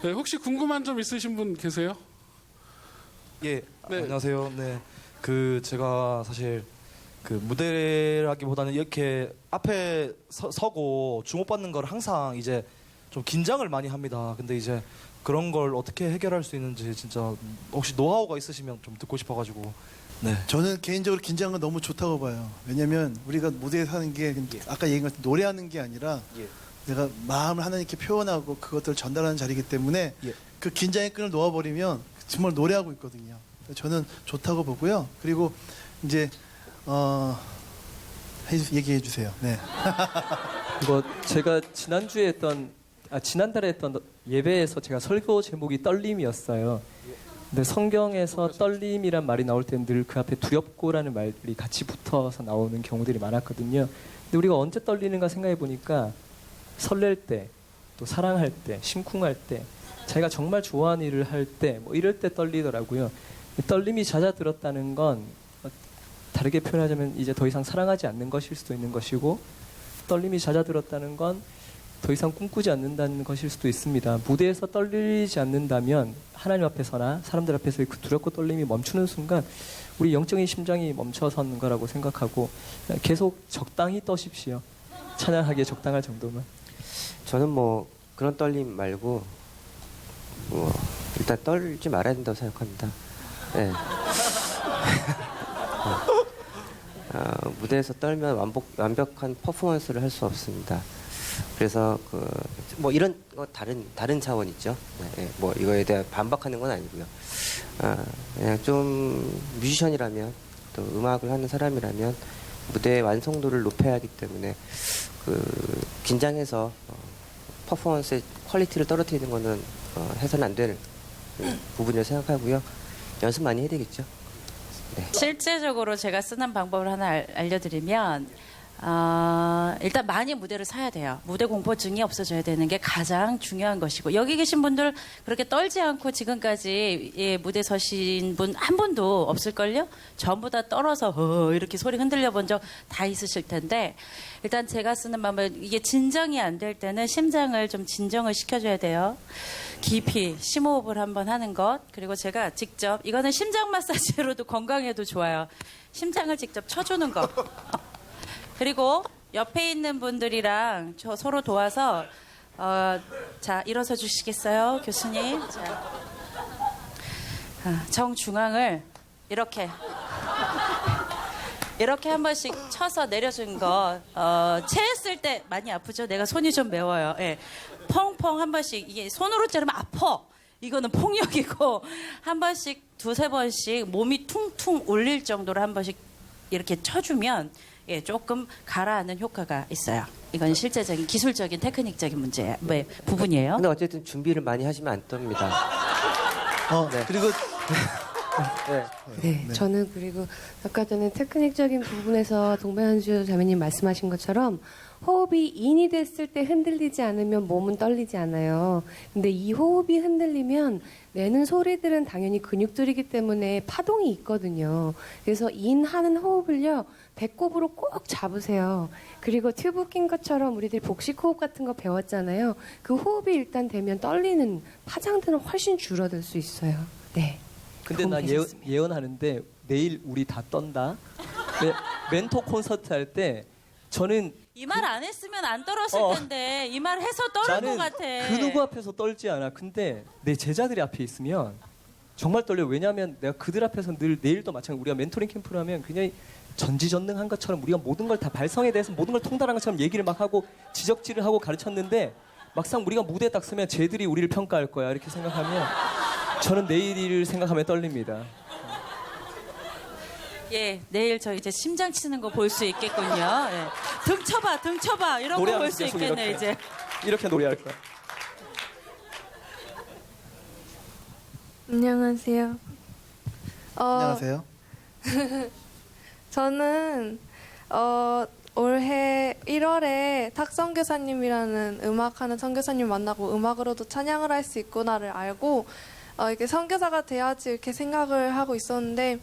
네, 혹시 궁금한 점 있으신 분 계세요? 예, 네. 안녕하세요. 네, 제가 사실 무대라기보다는 이렇게 앞에 서고 주목받는 걸 항상 이제 좀 긴장을 많이 합니다. 근데 이제 그런 걸 어떻게 해결할 수 있는지 진짜 혹시 노하우가 있으시면 좀 듣고 싶어가지고. 네. 저는 개인적으로 긴장은 너무 좋다고 봐요. 왜냐면 우리가 무대에서 하는 게 아까 얘기한 것처럼 노래하는 게 아니라 내가 마음을 하나님께 표현하고 그것들을 전달하는 자리이기 때문에 그 긴장의 끈을 놓아버리면 정말 노래하고 있거든요. 저는 좋다고 보고요. 그리고 이제 얘기해 주세요. 네. 뭐 제가 지난달에 했던 예배에서 제가 설교 제목이 떨림이었어요. 근데 성경에서 떨림이란 말이 나올 때는 늘 그 앞에 두렵고라는 말이 같이 붙어서 나오는 경우들이 많았거든요. 근데 우리가 언제 떨리는가 생각해 보니까 설렐 때, 또 사랑할 때, 심쿵할 때, 자기가 정말 좋아하는 일을 할 때, 뭐 이럴 때 떨리더라고요. 떨림이 잦아들었다는 건 다르게 표현하자면 이제 더 이상 사랑하지 않는 것일 수도 있는 것이고, 떨림이 잦아들었다는 건 더 이상 꿈꾸지 않는다는 것일 수도 있습니다. 무대에서 떨리지 않는다면 하나님 앞에서나 사람들 앞에서의 그 두렵고 떨림이 멈추는 순간 우리 영적인 심장이 멈춰서는 거라고 생각하고 계속 적당히 떠십시오. 찬양하기에 적당할 정도만. 저는 뭐 그런 떨림 말고 뭐 일단 떨지 말아야 된다고 생각합니다. 네. 무대에서 떨면 완벽한 퍼포먼스를 할 수 없습니다. 그래서 뭐 이런 거 다른 차원 있죠. 네, 뭐 이거에 대해 반박하는 건 아니고요. 그냥 좀 뮤지션이라면 또 음악을 하는 사람이라면 무대의 완성도를 높여야 하기 때문에 긴장해서 퍼포먼스의 퀄리티를 떨어뜨리는 거는 해서는 안 될 부분이라고 생각하고요. 연습 많이 해야 되겠죠. 네. 실제적으로 제가 쓰는 방법을 하나 알려드리면 일단 많이 무대를 서야 돼요. 무대 공포증이 없어져야 되는 게 가장 중요한 것이고, 여기 계신 분들 그렇게 떨지 않고 지금까지 무대 서신 분 한 분도 없을걸요? 전부 다 떨어서 이렇게 소리 흔들려 본 적 다 있으실 텐데, 일단 제가 쓰는 방법은 이게 진정이 안 될 때는 심장을 좀 진정을 시켜줘야 돼요. 깊이 심호흡을 한번 하는 것, 그리고 제가 직접, 이거는 심장 마사지로도 건강에도 좋아요. 심장을 직접 쳐주는 것. 그리고 옆에 있는 분들이랑 서로 도와서 자, 일어서 주시겠어요, 교수님? 자, 정중앙을 이렇게 한 번씩 쳐서 내려준 거. 체했을 때 많이 아프죠? 내가 손이 좀 매워요. 예. 펑펑 한 번씩, 이게 손으로 자르면 아파. 이거는 폭력이고, 한 번씩 두세 번씩 몸이 퉁퉁 울릴 정도로 한 번씩 이렇게 쳐주면 조금 가라앉는 효과가 있어요. 이건 실제적인 기술적인 테크닉적인 부분이에요. 근데 어쨌든 준비를 많이 하시면 안 떱니다. 네. 그리고 네, 저는 그리고 아까 전에 테크닉적인 부분에서 동배한주 자매님 말씀하신 것처럼 호흡이 인이 됐을 때 흔들리지 않으면 몸은 떨리지 않아요. 근데 이 호흡이 흔들리면 내는 소리들은 당연히 근육들이기 때문에 파동이 있거든요. 그래서 인하는 호흡을요, 배꼽으로 꼭 잡으세요. 그리고 튜브 낀 것처럼 우리들이 복식 호흡 같은 거 배웠잖아요. 그 호흡이 일단 되면 떨리는 파장들은 훨씬 줄어들 수 있어요. 네. 근데 나 예언하는데 내일 우리 다 떤다. 멘토 콘서트 할 때 저는 이 말 안 했으면 안 떨었을 텐데 이 말 해서 떨을 것 같아. 그 누구 앞에서 떨지 않아. 근데 내 제자들이 앞에 있으면 정말 떨려요. 왜냐하면 내가 그들 앞에서 늘 내일도 마찬가지로 우리가 멘토링 캠프를 하면 굉장히 전지전능한 것처럼 우리가 모든 걸 다 발성에 대해서 모든 걸 통달한 것처럼 얘기를 막 하고 지적질을 하고 가르쳤는데 막상 우리가 무대에 딱 서면 쟤들이 우리를 평가할 거야 이렇게 생각하면 저는 내일을 생각하면 떨립니다. 예, 내일 저 이제 심장 치는 거 볼 수 있겠군요. 예. 등 쳐봐 이런 거 볼 수 있겠네. 이제 이렇게 노래할 거야. 안녕하세요. 안녕하세요. 저는 올해 1월에 탁선교사님이라는 음악하는 선교사님 만나고 음악으로도 찬양을 할 수 있구나를 알고 이렇게 선교사가 돼야지 이렇게 생각을 하고 있었는데,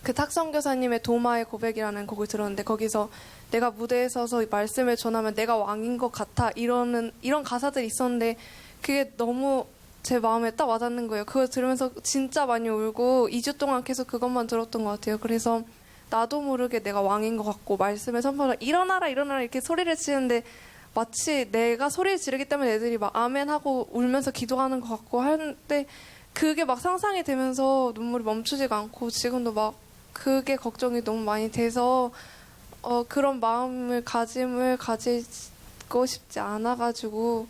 그 탁선교사님의 도마의 고백이라는 곡을 들었는데 거기서 내가 무대에 서서 말씀을 전하면 내가 왕인 것 같아 이런 가사들이 있었는데 그게 너무 제 마음에 딱 와닿는 거예요. 그걸 들으면서 진짜 많이 울고 2주 동안 계속 그것만 들었던 것 같아요. 그래서 나도 모르게 내가 왕인 것 같고 말씀에 선포를 일어나라 일어나라 이렇게 소리를 치는데 마치 내가 소리를 지르기 때문에 애들이 막 아멘 하고 울면서 기도하는 것 같고 하는데 그게 막 상상이 되면서 눈물이 멈추지가 않고 지금도 막 그게 걱정이 너무 많이 돼서 그런 가짐을 가지고 싶지 않아가지고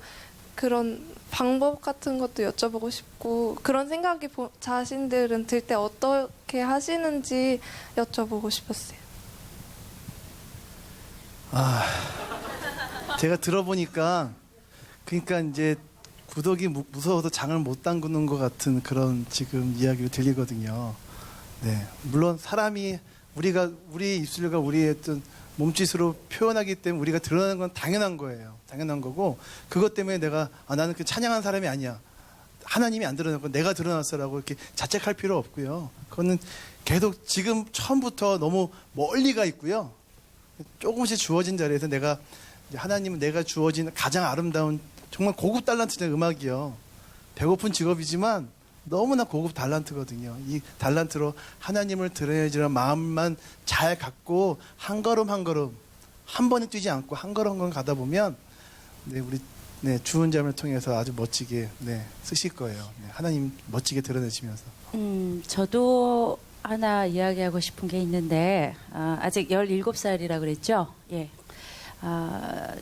그런 방법 같은 것도 여쭤보고 싶고 그런 생각이 자신들은 들 때 어떻게 하시는지 여쭤보고 싶었어요. 제가 들어보니까 그러니까 이제 구덕이 무서워서 장을 못 담그는 것 같은 그런 지금 이야기로 들리거든요. 네, 물론 사람이 우리 입술과 우리의 어떤 몸짓으로 표현하기 때문에 우리가 드러나는 건 당연한 거예요. 당연한 거고 그것 때문에 내가 나는 그 찬양한 사람이 아니야. 하나님이 안 드러났고 내가 드러났어라고 이렇게 자책할 필요 없고요. 그거는 계속 지금 처음부터 너무 멀리 가 있고요. 조금씩 주어진 자리에서 내가 하나님은 내가 주어진 가장 아름다운 정말 고급 달란트의 음악이요. 배고픈 직업이지만 너무나 고급 달란트거든요. 이 달란트로 하나님을 드러내지는 마음만 잘 갖고 한 걸음 한 걸음 한 번에 뛰지 않고 한 걸음 한 걸음 가다 보면 우리 주은 자를 통해서 아주 멋지게 쓰실 거예요. 하나님 멋지게 드러내시면서. 저도 하나 이야기하고 싶은 게 있는데 아직 17살이라 그랬죠. 예.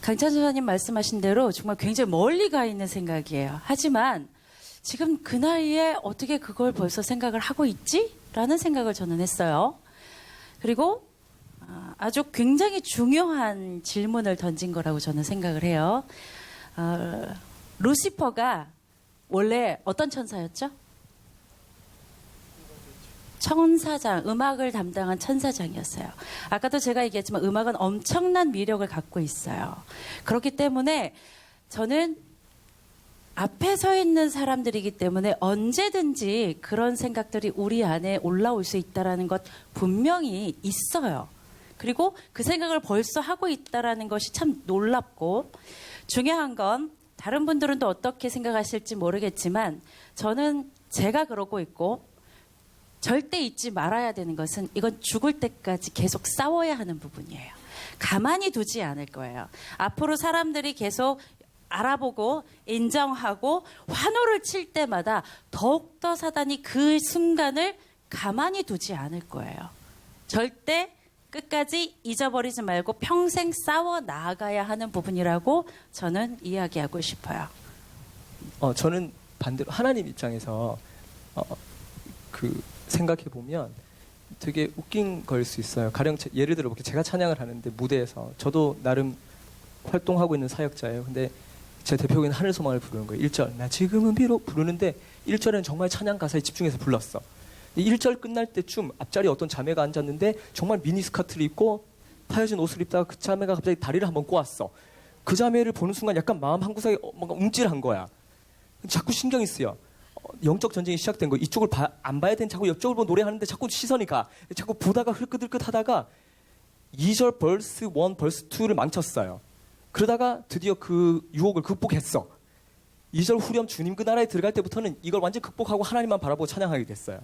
강찬 선생님 말씀하신 대로 정말 굉장히 멀리 가 있는 생각이에요. 하지만 지금 그 나이에 어떻게 그걸 벌써 생각을 하고 있지? 라는 생각을 저는 했어요. 그리고 아주 굉장히 중요한 질문을 던진 거라고 저는 생각을 해요. 루시퍼가 원래 어떤 천사였죠? 천사장, 음악을 담당한 천사장이었어요. 아까도 제가 얘기했지만 음악은 엄청난 위력을 갖고 있어요. 그렇기 때문에 저는 앞에 서 있는 사람들이기 때문에 언제든지 그런 생각들이 우리 안에 올라올 수 있다는 것 분명히 있어요. 그리고 그 생각을 벌써 하고 있다는 것이 참 놀랍고 중요한 건 다른 분들은 또 어떻게 생각하실지 모르겠지만 저는 제가 그러고 있고 절대 잊지 말아야 되는 것은 이건 죽을 때까지 계속 싸워야 하는 부분이에요. 가만히 두지 않을 거예요. 앞으로 사람들이 계속 알아보고 인정하고 환호를 칠 때마다 더욱더 사단이 그 순간을 가만히 두지 않을 거예요. 절대 끝까지 잊어버리지 말고 평생 싸워 나아가야 하는 부분이라고 저는 이야기하고 싶어요. 저는 반대로 하나님 입장에서 생각해 보면 되게 웃긴 걸 수 있어요. 가령 예를 들어 제가 찬양을 하는데 무대에서 저도 나름 활동하고 있는 사역자예요. 근데 제 대표곡인 하늘소망을 부르는 거예요. 1절 나 지금은 비록 부르는데 1절은 정말 찬양 가사에 집중해서 불렀어. 1절 끝날 때쯤 앞자리에 어떤 자매가 앉았는데 정말 미니스커트를 입고 파여진 옷을 입다가 그 자매가 갑자기 다리를 한번 꼬았어. 그 자매를 보는 순간 약간 마음 한구석에 뭔가 움찔한 거야. 자꾸 신경이 쓰여. 영적 전쟁이 시작된 거. 이쪽을 안 봐야 되는 자꾸 옆쪽을 보고 노래하는데 자꾸 시선이 가. 자꾸 보다가 흘끗흘끗 하다가 2절 벌스 1, 벌스 2를 망쳤어요. 그러다가 드디어 그 유혹을 극복했어. 2절 후렴 주님 그 나라에 들어갈 때부터는 이걸 완전 극복하고 하나님만 바라보고 찬양하게 됐어요.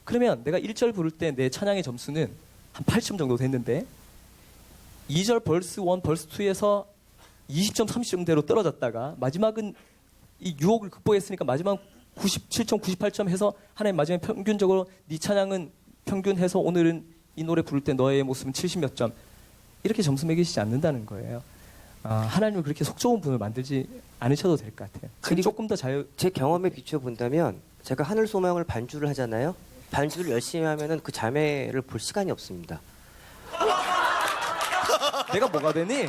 그러면 내가 1절 부를 때 내 찬양의 점수는 한 8점 정도 됐는데 2절 벌스 1, 벌스 2에서 20점, 30점대로 떨어졌다가 마지막은 이 유혹을 극복했으니까 마지막 97점, 98점 해서 하나님 마지막에 평균적으로 네 찬양은 평균해서 오늘은 이 노래 부를 때 너의 모습은 70몇 점 이렇게 점수 매기시지 않는다는 거예요. 하나님을 그렇게 속 좋은 분을 만들지 않으셔도 될 것 같아요. 그리고 조금 더 제 경험에 비추어 본다면 제가 하늘 소망을 반주를 하잖아요. 반주를 열심히 하면은 그 자매를 볼 시간이 없습니다. 내가 뭐가 되니?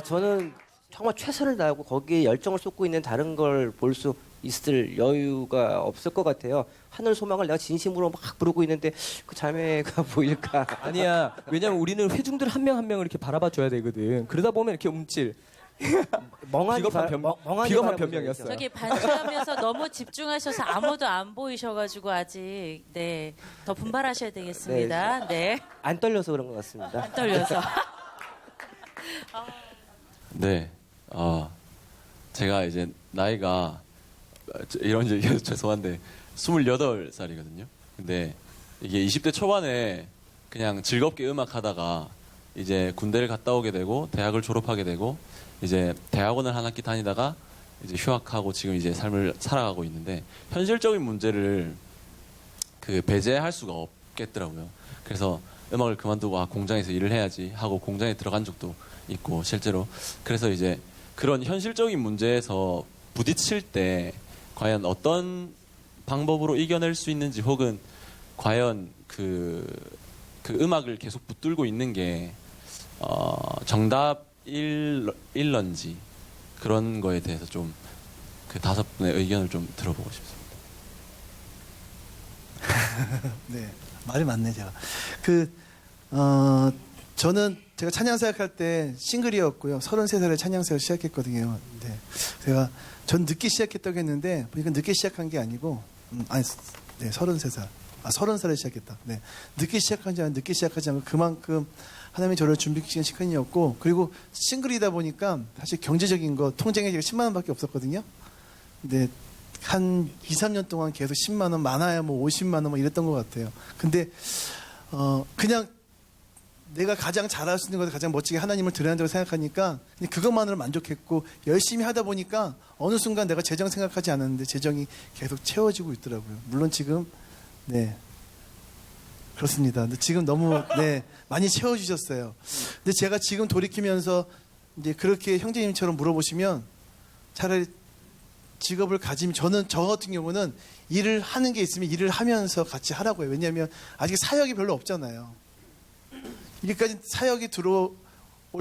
저는 정말 최선을 다하고 거기에 열정을 쏟고 있는 다른 걸 볼 수 있을 여유가 없을 것 같아요. 하늘 소망을 내가 진심으로 막 부르고 있는데 그 자매가 보일까? 아니야. 왜냐면 우리는 회중들 한 명 한 명을 이렇게 바라봐 줘야 되거든. 그러다 보면 이렇게 움찔. 비겁한 변명이었어요. 저기 반주하면서 너무 집중하셔서 아무도 안 보이셔가지고 아직 더 분발하셔야 되겠습니다. 네. 안 떨려서 그런 것 같습니다. 안 떨려서. 네. 제가 이제 나이가 이런 얘기 죄송한데 28살이거든요. 근데 이게 20대 초반에 그냥 즐겁게 음악 하다가 이제 군대를 갔다 오게 되고 대학을 졸업하게 되고 이제 대학원을 한 학기 다니다가 이제 휴학하고 지금 이제 삶을 살아가고 있는데 현실적인 문제를 그 배제할 수가 없겠더라고요. 그래서 음악을 그만두고 공장에서 일을 해야지 하고 공장에 들어간 적도 있고 실제로 그래서 이제 그런 현실적인 문제에서 부딪힐 때 과연 어떤 방법으로 이겨낼 수 있는지 혹은 과연 그 음악을 계속 붙들고 있는 게 정답일런지 그런 거에 대해서 좀 그 5분의 의견을 좀 들어보고 싶습니다. 네, 말이 많네 제가. 저는 제가 찬양 사역할 때 싱글이었고요. 33살에 찬양 사역 시작했거든요. 네, 전 늦게 시작했다고 했는데 보니까 늦게 시작한 게 아니고 네, 33살. 30살에 시작했다. 네, 늦게 시작하지 않고 그만큼 하나님이 저를 준비시킨 시간이었고 그리고 싱글이다 보니까 사실 경제적인 거 통장에 제가 10만 원밖에 없었거든요. 근데 한 2, 3년 동안 계속 10만 원 많아야 뭐 50만 원 뭐 이랬던 것 같아요. 근데 그냥 내가 가장 잘할 수 있는 것을 가장 멋지게 하나님을 드려야 한다고 생각하니까 그냥 그것만으로 만족했고 열심히 하다 보니까 어느 순간 내가 재정 생각하지 않았는데 재정이 계속 채워지고 있더라고요. 물론 지금 네 그렇습니다. 근데 지금 너무 네 많이 채워주셨어요. 근데 제가 지금 돌이키면서 이제 그렇게 형제님처럼 물어보시면 차라리 직업을 가지면 저 같은 경우는 일을 하는 게 있으면 일을 하면서 같이 하라고 해요. 왜냐하면 아직 사역이 별로 없잖아요. 이렇게까지 사역이 들어올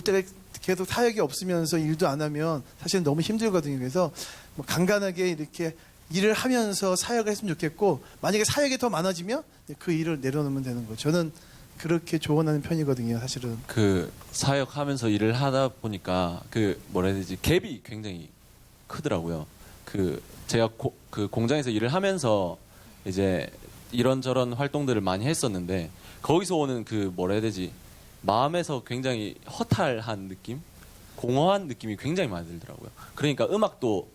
때가 계속 사역이 없으면서 일도 안 하면 사실은 너무 힘들거든요. 그래서 뭐 간간하게 이렇게 일을 하면서 사역을 했으면 좋겠고 만약에 사역이 더 많아지면 그 일을 내려놓으면 되는 거예요. 저는 그렇게 조언하는 편이거든요. 사실은 그 사역하면서 일을 하다 보니까 그 뭐라 해야 되지 갭이 굉장히 크더라고요. 그 제가 그 공장에서 일을 하면서 이제 이런저런 활동들을 많이 했었는데 거기서 오는 그 뭐라 해야 되지 마음에서 굉장히 허탈한 느낌, 공허한 느낌이 굉장히 많이 들더라고요. 그러니까 음악도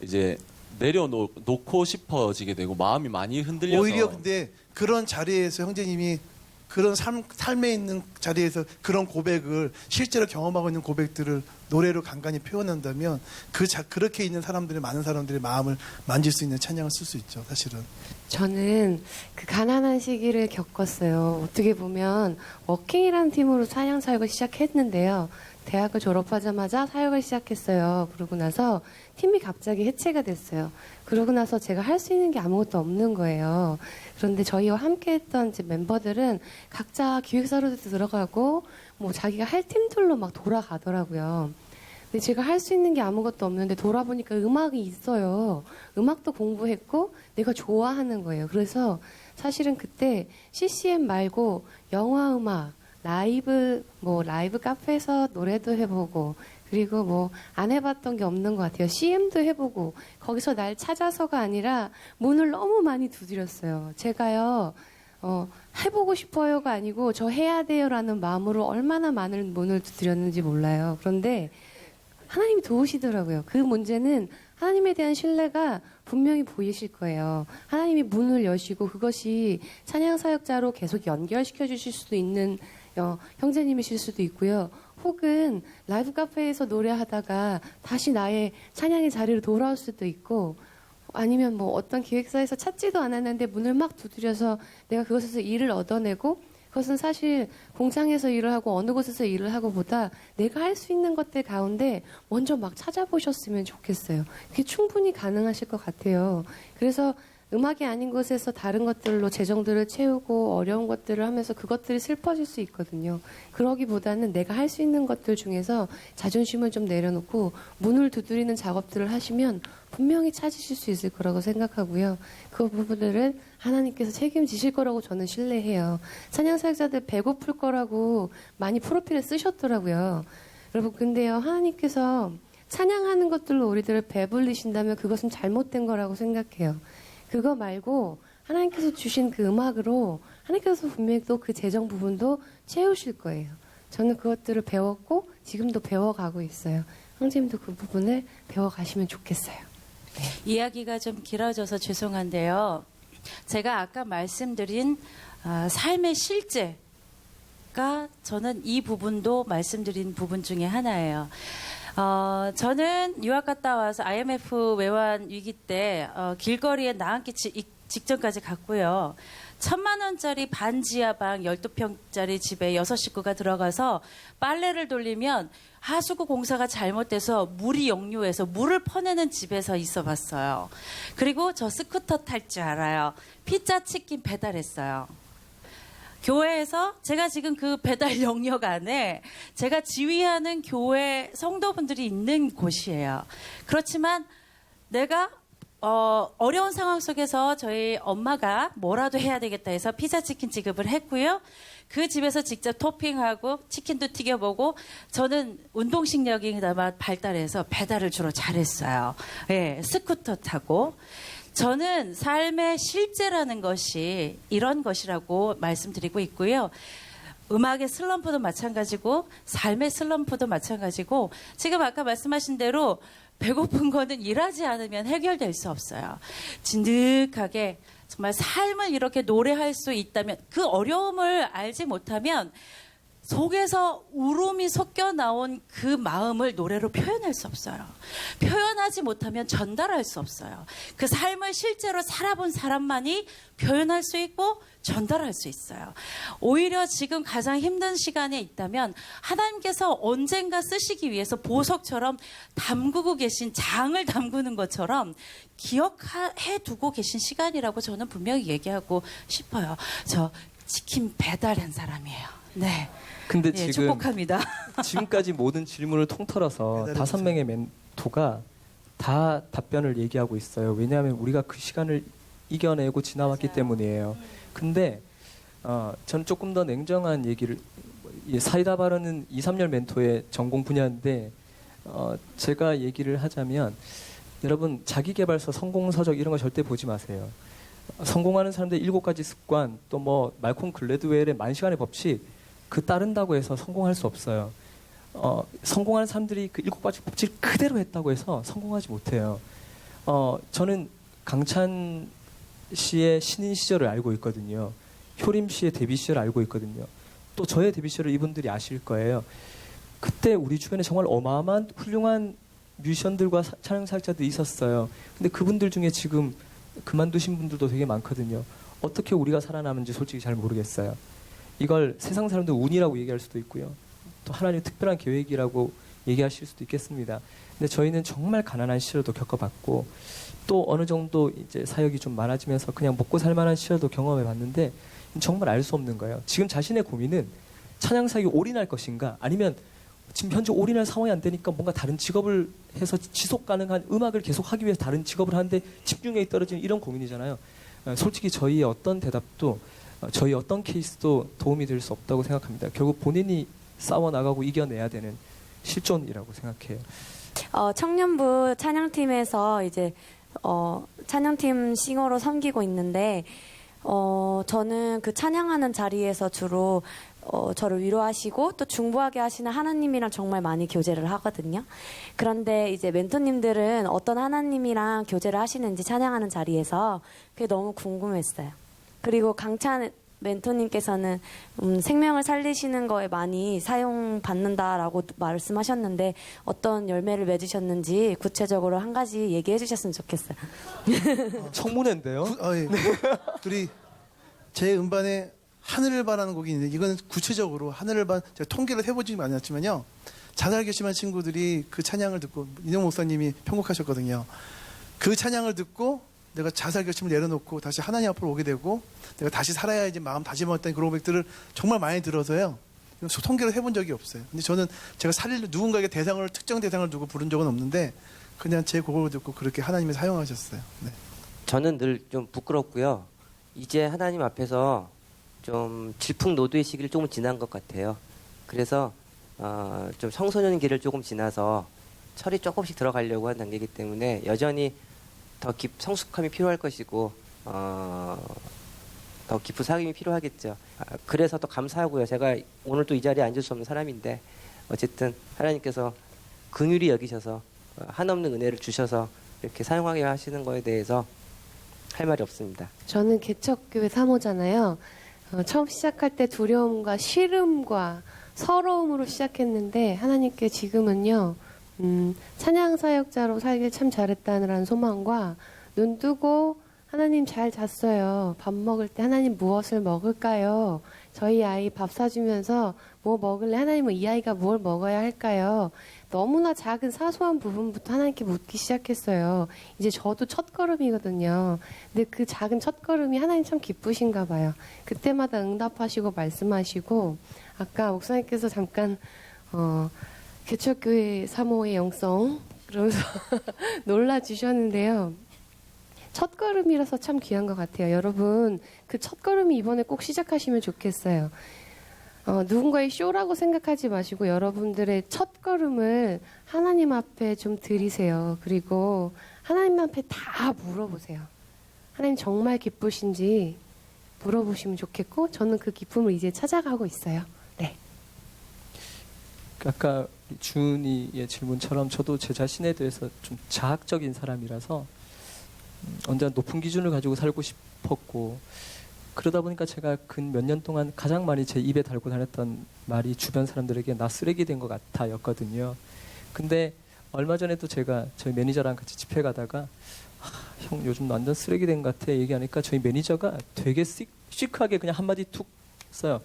이제 내려놓고 싶어지게 되고 마음이 많이 흔들려서 오히려 근데 그런 자리에서 형제님이 그런 삶에 있는 자리에서 그런 고백을 실제로 경험하고 있는 고백들을 노래로 간간히 표현한다면 그렇게 있는 사람들이 많은 사람들의 마음을 만질 수 있는 찬양을 쓸 수 있죠. 사실은 저는 그 가난한 시기를 겪었어요. 어떻게 보면 워킹이라는 팀으로 찬양 사역을 시작했는데요. 대학을 졸업하자마자 사역을 시작했어요. 그러고 나서 팀이 갑자기 해체가 됐어요. 그러고 나서 제가 할 수 있는 게 아무것도 없는 거예요. 그런데 저희와 함께 했던 이제 멤버들은 각자 기획사로도 들어가고 뭐 자기가 할 팀들로 막 돌아가더라고요. 근데 제가 할 수 있는 게 아무것도 없는데 돌아보니까 음악이 있어요. 음악도 공부했고 내가 좋아하는 거예요. 그래서 사실은 그때 CCM 말고 영화 음악, 라이브 카페에서 노래도 해보고 그리고 뭐 안 해봤던 게 없는 것 같아요. CM도 해보고 거기서 날 찾아서가 아니라 문을 너무 많이 두드렸어요. 제가요 해보고 싶어요가 아니고 저 해야 돼요라는 마음으로 얼마나 많은 문을 두드렸는지 몰라요. 그런데 하나님이 도우시더라고요. 그 문제는 하나님에 대한 신뢰가 분명히 보이실 거예요. 하나님이 문을 여시고 그것이 찬양 사역자로 계속 연결시켜 주실 수도 있는 형제님이실 수도 있고요. 혹은 라이브 카페에서 노래하다가 다시 나의 찬양의 자리로 돌아올 수도 있고 아니면 뭐 어떤 기획사에서 찾지도 않았는데 문을 막 두드려서 내가 그것에서 일을 얻어내고 그것은 사실 공장에서 일을 하고 어느 곳에서 일을 하고보다 내가 할 수 있는 것들 가운데 먼저 막 찾아보셨으면 좋겠어요. 그게 충분히 가능하실 것 같아요. 그래서 음악이 아닌 곳에서 다른 것들로 재정들을 채우고 어려운 것들을 하면서 그것들이 슬퍼질 수 있거든요. 그러기보다는 내가 할 수 있는 것들 중에서 자존심을 좀 내려놓고 문을 두드리는 작업들을 하시면 분명히 찾으실 수 있을 거라고 생각하고요. 그 부분들은 하나님께서 책임지실 거라고 저는 신뢰해요. 찬양 사역자들 배고플 거라고 많이 프로필에 쓰셨더라고요. 여러분 근데요 하나님께서 찬양하는 것들로 우리들을 배불리신다면 그것은 잘못된 거라고 생각해요. 그거 말고 하나님께서 주신 그 음악으로 하나님께서 분명히 또 그 재정 부분도 채우실 거예요. 저는 그것들을 배웠고 지금도 배워가고 있어요. 형제님도 그 부분을 배워가시면 좋겠어요. 이야기가 좀 길어져서 죄송한데요. 제가 아까 말씀드린 삶의 실제가 저는 이 부분도 말씀드린 부분 중에 하나예요. 저는 유학 갔다 와서 IMF 외환 위기 때 길거리에 나앉기 직전까지 갔고요. 1,000만 원짜리 반지하 방 12평짜리 집에 6식구가 들어가서 빨래를 돌리면 하수구 공사가 잘못돼서 물이 역류해서 물을 퍼내는 집에서 있어 봤어요. 그리고 저 스쿠터 탈 줄 알아요. 피자 치킨 배달했어요. 교회에서 제가 지금 그 배달 영역 안에 제가 지휘하는 교회 성도분들이 있는 곳이에요. 그렇지만 내가 어려운 상황 속에서 저희 엄마가 뭐라도 해야 되겠다 해서 피자 치킨 지급을 했고요. 그 집에서 직접 토핑하고 치킨도 튀겨보고 저는 운동신경이 그나마 발달해서 배달을 주로 잘했어요. 예, 스쿠터 타고. 저는 삶의 실제라는 것이 이런 것이라고 말씀드리고 있고요. 음악의 슬럼프도 마찬가지고 삶의 슬럼프도 마찬가지고 지금 아까 말씀하신 대로 배고픈 거는 일하지 않으면 해결될 수 없어요. 진득하게 정말 삶을 이렇게 노래할 수 있다면 그 어려움을 알지 못하면 속에서 울음이 섞여 나온 그 마음을 노래로 표현할 수 없어요. 표현하지 못하면 전달할 수 없어요. 그 삶을 실제로 살아본 사람만이 표현할 수 있고 전달할 수 있어요. 오히려 지금 가장 힘든 시간에 있다면 하나님께서 언젠가 쓰시기 위해서 보석처럼 담그고 계신 장을 담그는 것처럼 기억해 두고 계신 시간이라고 저는 분명히 얘기하고 싶어요. 저 치킨 배달한 사람이에요. 네. 근데 예, 지금 축복합니다. 지금까지 모든 질문을 통틀어서 배달해 5명의 멘토가 다 답변을 얘기하고 있어요. 왜냐하면 우리가 그 시간을 이겨내고 지나왔기 때문이에요. 근데 저는 조금 더 냉정한 얘기를 사이다 발언은 2, 3년 멘토의 전공 분야인데 제가 얘기를 하자면 여러분 자기계발서, 성공서적 이런 거 절대 보지 마세요. 성공하는 사람들 7가지 습관 또 뭐 말콤 글래드웰의 만시간의 법칙 그 따른다고 해서 성공할 수 없어요. 성공하는 사람들이 그 7가지 법칙을 그대로 했다고 해서 성공하지 못해요. 저는 강찬 씨의 신인 시절을 알고 있거든요. 효림 씨의 데뷔 시절을 알고 있거든요. 또 저의 데뷔 시절을 이분들이 아실 거예요. 그때 우리 주변에 정말 어마어마한 훌륭한 뮤지션들과 찬양 사역자들이 있었어요. 근데 그분들 중에 지금 그만두신 분들도 되게 많거든요. 어떻게 우리가 살아남은지 솔직히 잘 모르겠어요. 이걸 세상 사람들 운이라고 얘기할 수도 있고요. 또 하나님의 특별한 계획이라고 얘기하실 수도 있겠습니다. 근데 저희는 정말 가난한 시절도 겪어봤고 또 어느 정도 이제 사역이 좀 많아지면서 그냥 먹고 살만한 시절도 경험해봤는데 정말 알 수 없는 거예요. 지금 자신의 고민은 찬양 사역에 올인할 것인가 아니면 지금 현재 올인할 상황이 안 되니까 뭔가 다른 직업을 해서 지속 가능한 음악을 계속 하기 위해서 다른 직업을 하는데 집중력이 떨어지는 이런 고민이잖아요. 솔직히 저희의 어떤 대답도 저희 어떤 케이스도 도움이 될 수 없다고 생각합니다. 결국 본인이 싸워나가고 이겨내야 되는 실존이라고 생각해요. 청년부 찬양팀에서 이제 찬양팀 싱어로 섬기고 있는데 저는 그 찬양하는 자리에서 주로 저를 위로하시고 또 중보하게 하시는 하나님이랑 정말 많이 교제를 하거든요. 그런데 이제 멘토님들은 어떤 하나님이랑 교제를 하시는지 찬양하는 자리에서 그게 너무 궁금했어요. 그리고 강찬 멘토님께서는 생명을 살리시는 거에 많이 사용받는다라고 말씀하셨는데 어떤 열매를 맺으셨는지 구체적으로 한 가지 얘기해 주셨으면 좋겠어요. 청문회인데요. 예. 우리 제 음반에 하늘을 바라는 곡이 있는데 이거는 구체적으로 하늘을 제가 통계를 해보지 않았지만요. 자살 결심한 친구들이 그 찬양을 듣고 인영 목사님이 편곡하셨거든요. 그 찬양을 듣고 내가 자살 결심을 내려놓고 다시 하나님 앞으로 오게 되고 내가 다시 살아야지 마음 다짐했던 그런 고백들을 정말 많이 들어서요. 통계를 해본 적이 없어요. 근데 저는 제가 누군가에게 특정 대상을 두고 부른 적은 없는데 그냥 제 곡을 듣고 그렇게 하나님이 사용하셨어요. 네. 저는 늘 좀 부끄럽고요. 이제 하나님 앞에서 좀 질풍노도의 시기를 조금 지난 것 같아요. 그래서 좀 청소년기를 조금 지나서 철이 조금씩 들어가려고 하는 단계이기 때문에 여전히 더 성숙함이 필요할 것이고 더 깊은 사귐이 필요하겠죠. 그래서 더 감사하고요. 제가 오늘 또 이 자리에 앉을 수 없는 사람인데 어쨌든 하나님께서 긍휼히 여기셔서 한없는 은혜를 주셔서 이렇게 사용하게 하시는 거에 대해서 할 말이 없습니다. 저는 개척교회 사모잖아요. 처음 시작할 때 두려움과 싫음과 서러움으로 시작했는데 하나님께 지금은요. 찬양 사역자로 살길 참 잘했다는 소망과 눈 뜨고 하나님 잘 잤어요. 밥 먹을 때 하나님 무엇을 먹을까요? 저희 아이 밥 사주면서 뭐 먹을래? 하나님은 이 아이가 뭘 먹어야 할까요? 너무나 작은 사소한 부분부터 하나님께 묻기 시작했어요. 이제 저도 첫걸음이거든요. 근데 그 작은 첫걸음이 하나님 참 기쁘신가 봐요. 그때마다 응답하시고 말씀하시고 아까 목사님께서 잠깐 개척교회 사모의 영성 그러면서 놀라주셨는데요. 첫걸음이라서 참 귀한 것 같아요. 여러분 그 첫걸음이 이번에 꼭 시작하시면 좋겠어요. 누군가의 쇼라고 생각하지 마시고 여러분들의 첫걸음을 하나님 앞에 좀 드리세요. 그리고 하나님 앞에 다 물어보세요. 하나님 정말 기쁘신지 물어보시면 좋겠고 저는 그 기쁨을 이제 찾아가고 있어요. 네. 아까 준이의 질문처럼 저도 제 자신에 대해서 좀 자학적인 사람이라서 언제나 높은 기준을 가지고 살고 싶었고 그러다 보니까 제가 근 몇 년 동안 가장 많이 제 입에 달고 다녔던 말이 주변 사람들에게 나 쓰레기 된 것 같아 였거든요. 근데 얼마 전에도 제가 저희 매니저랑 같이 집회 가다가 형 요즘 완전 쓰레기 된 것 같아 얘기하니까 저희 매니저가 되게 시크하게 그냥 한마디 툭 써요.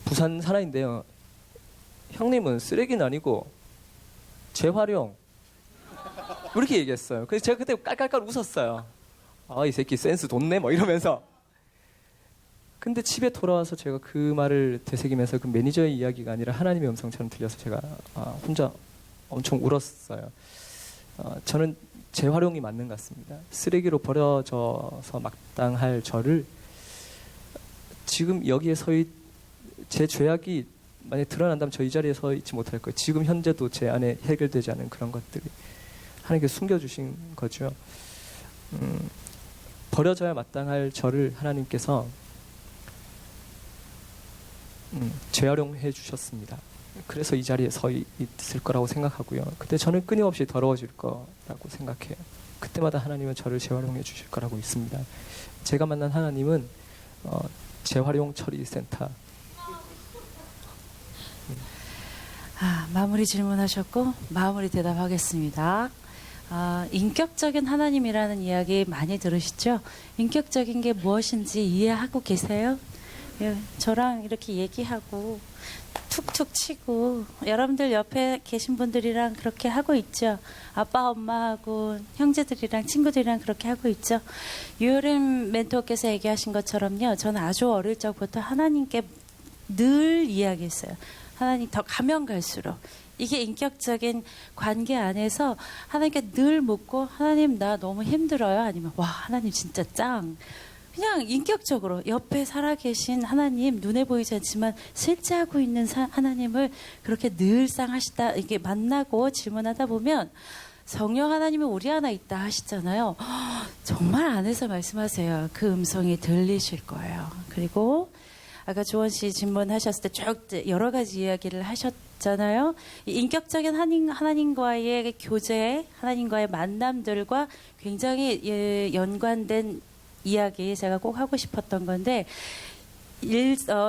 부산 사나인데요. 형님은 쓰레기는 아니고 재활용. 이렇게 얘기했어요. 그래서 제가 그때 깔깔깔 웃었어요. 아, 이 새끼 센스 돋네 뭐 이러면서. 근데 집에 돌아와서 제가 그 말을 되새기면서 그 매니저의 이야기가 아니라 하나님의 음성처럼 들려서 제가 혼자 엄청 울었어요. 저는 재활용이 맞는 것 같습니다. 쓰레기로 버려져서 마땅할 저를 지금 여기에 제 죄악이 만약에 드러난다면 저 이 자리에 서 있지 못할 거예요. 지금 현재도 제 안에 해결되지 않은 그런 것들이 하나님께 숨겨주신 거죠. 버려져야 마땅할 저를 하나님께서 재활용해 주셨습니다. 그래서 이 자리에 서 있을 거라고 생각하고요. 근데 저는 끊임없이 더러워질 거라고 생각해요. 그때마다 하나님은 저를 재활용해 주실 거라고 믿습니다. 제가 만난 하나님은 재활용 처리 센터. 마무리 질문하셨고 마무리 대답하겠습니다. 인격적인 하나님이라는 이야기 많이 들으시죠? 인격적인 게 무엇인지 이해하고 계세요? 예, 저랑 이렇게 얘기하고 툭툭 치고 여러분들 옆에 계신 분들이랑 그렇게 하고 있죠. 아빠 엄마하고 형제들이랑 친구들이랑 그렇게 하고 있죠. 유효림 멘토께서 얘기하신 것처럼요. 저는 아주 어릴 적부터 하나님께 늘 이야기했어요. 하나님 더 가면 갈수록 이게 인격적인 관계 안에서 하나님께 늘 묻고 하나님 나 너무 힘들어요. 아니면 와 하나님 진짜 짱. 그냥 인격적으로 옆에 살아계신 하나님 눈에 보이지 않지만 실제 하고 있는 하나님을 그렇게 늘상 하시다 이게 만나고 질문하다 보면 성령 하나님이 우리 안에 있다 하시잖아요. 정말 안에서 말씀하세요. 그 음성이 들리실 거예요. 그리고 아까 조원 씨 질문하셨을 때 쭉 여러 가지 이야기를 하셨잖아요. 인격적인 하나님과의 교제, 하나님과의 만남들과 굉장히 연관된 이야기 제가 꼭 하고 싶었던 건데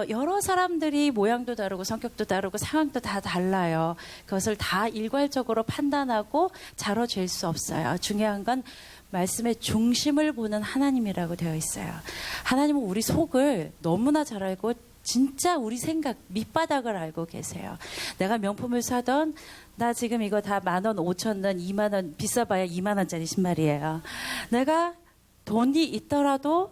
여러 사람들이 모양도 다르고 성격도 다르고 상황도 다 달라요. 그것을 다 일괄적으로 판단하고 자로잴 수 없어요. 중요한 건 말씀의 중심을 보는 하나님이라고 되어 있어요. 하나님은 우리 속을 너무나 잘 알고 진짜 우리 생각 밑바닥을 알고 계세요. 내가 명품을 사던 나 지금 이거 다 10,000원, 5,000원, 20,000원 비싸봐야 20,000원짜리 신발이에요. 내가 돈이 있더라도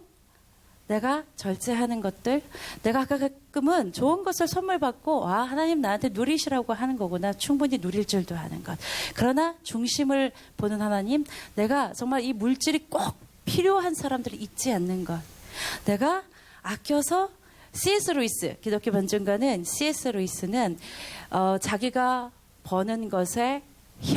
내가 절제하는 것들, 내가 가끔은 좋은 것을 선물 받고 하나님 나한테 누리시라고 하는 거구나. 충분히 누릴 줄도 아는 것. 그러나 중심을 보는 하나님, 내가 정말 이 물질이 꼭 필요한 사람들이 있지 않는 것. 내가 아껴서 C.S. 루이스, 기독교 변증가는 C.S. 루이스는 자기가 버는 것에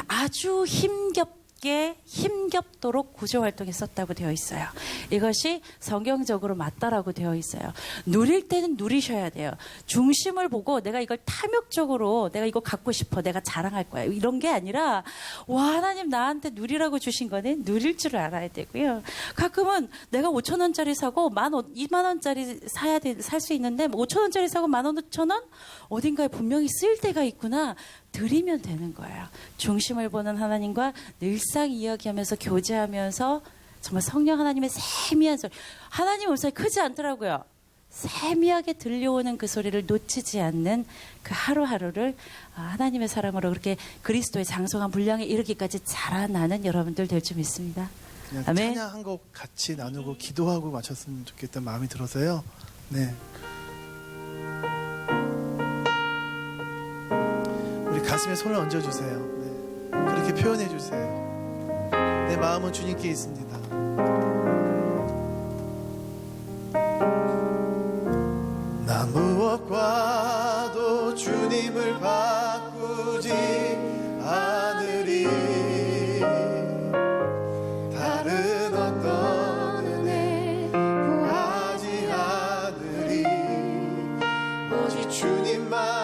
아주 힘겹게 함께 힘겹도록 구조 활동에 썼다고 되어 있어요. 이것이 성경적으로 맞다라고 되어 있어요. 누릴 때는 누리셔야 돼요. 중심을 보고 내가 이걸 탐욕적으로 내가 이거 갖고 싶어, 내가 자랑할 거야, 이런 게 아니라 와, 하나님 나한테 누리라고 주신 거는 누릴 줄 알아야 되고요. 가끔은 내가 5천 원짜리 사고 2만 원짜리 살 수 있는데 5천 원짜리 사고 15,000원 어딘가에 분명히 쓸 때가 있구나. 드리면 되는 거예요. 중심을 보는 하나님과 늘상 이야기하면서 교제하면서 정말 성령 하나님의 세미한 소리. 하나님 음성이 크지 않더라고요. 세미하게 들려오는 그 소리를 놓치지 않는 그 하루하루를 하나님의 사랑으로 그렇게 그리스도의 장성한 분량에 이르기까지 자라나는 여러분들 될 줄 믿습니다. 그냥 아멘. 찬양 한 곡 같이 나누고 기도하고 마쳤으면 좋겠다는 마음이 들어서요. 네. 우리 가슴에 손을 얹어주세요. 네. 그렇게 표현해 주세요. 내 마음은 주님께 있습니다. 나 무엇과도 주님을 바꾸지 않으리. 다른 어떤 은혜 구하지 않으리. 오직 주님만